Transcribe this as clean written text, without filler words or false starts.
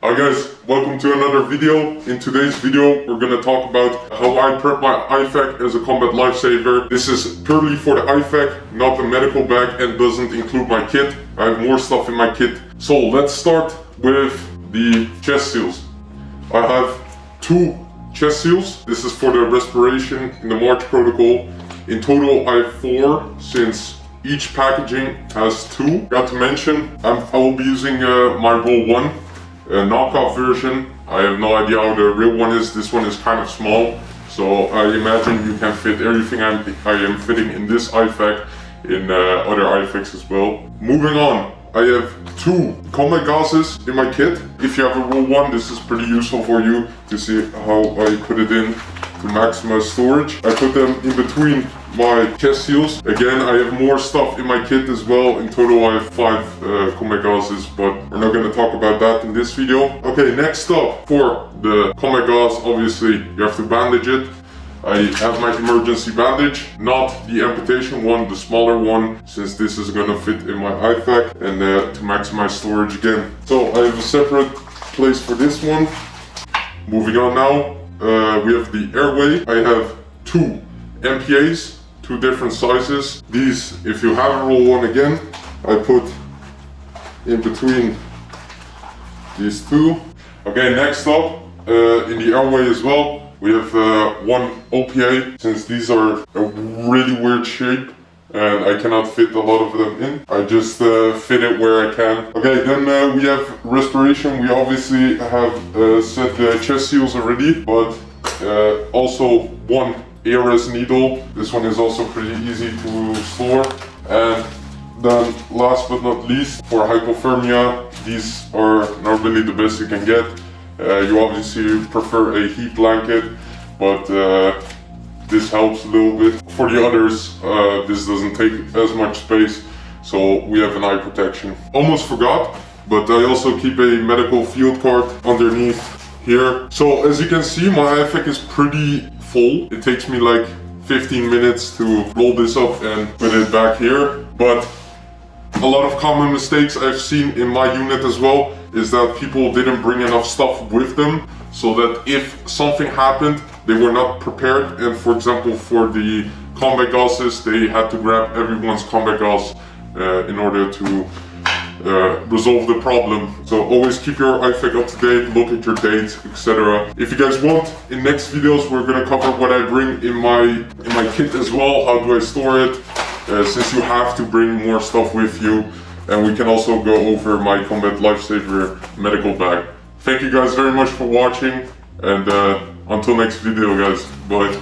Hi guys, welcome to another video. In today's video we're gonna talk about how I prep my IFAK as a combat lifesaver. This is purely for the IFAK, not the medical bag, and doesn't include my kit. I have more stuff in my kit. So let's start with the chest seals. I have 2 chest seals. This is for the respiration in the March protocol. In total I have 4 since each packaging has 2. Got to mention, I will be using my roll 1. Knockoff version. I have no idea how the real one is. This one is kind of small, so I imagine you can fit everything I am fitting in this IFAK in other IFAKs as well. Moving on, I have 2 combat gauzes in my kit. If you have a roll 1, this is pretty useful for you to see how I put it in to maximize storage. I put them in between my chest seals. Again, I have more stuff in my kit as well. In total I have 5 combat gauzes, but we're not going to talk about that in this video. Okay, next up, for the combat gauze, obviously you have to bandage it. I have my emergency bandage, not the amputation one, the smaller one, since this is going to fit in my IFAK and to maximize storage again. So I have a separate place for this one. Moving on now, we have the airway. I have 2 MPAs. 2 different sizes. These, if you have a roll 1 again, I put in between these 2. Okay, next up, in the airway as well, we have 1 OPA, since these are a really weird shape and I cannot fit a lot of them in. I just fit it where I can. Okay, then we have respiration. We obviously have set the chest seals already, but also 1 ARS needle. This one is also pretty easy to store. And then last but not least, for hypothermia, these are not really the best you can get. You obviously prefer a heat blanket, but this helps a little bit. For the others, this doesn't take as much space, so we have an eye protection. Almost forgot, but I also keep a medical field card underneath here. So as you can see, my IFAK is pretty full. It takes me like 15 minutes to roll this up and put it back here. But a lot of common mistakes I've seen in my unit as well is that people didn't bring enough stuff with them, so that if something happened, they were not prepared. And for example, for the combat gauzes, they had to grab everyone's combat gauze in order to resolve the problem. So always keep your IFAK up to date, look at your dates, etc. If you guys want, in next videos we're gonna cover what I bring in my kit as well. How do I store it? Since you have to bring more stuff with you, and we can also go over my combat lifesaver medical bag. Thank you guys very much for watching, and until next video guys, bye.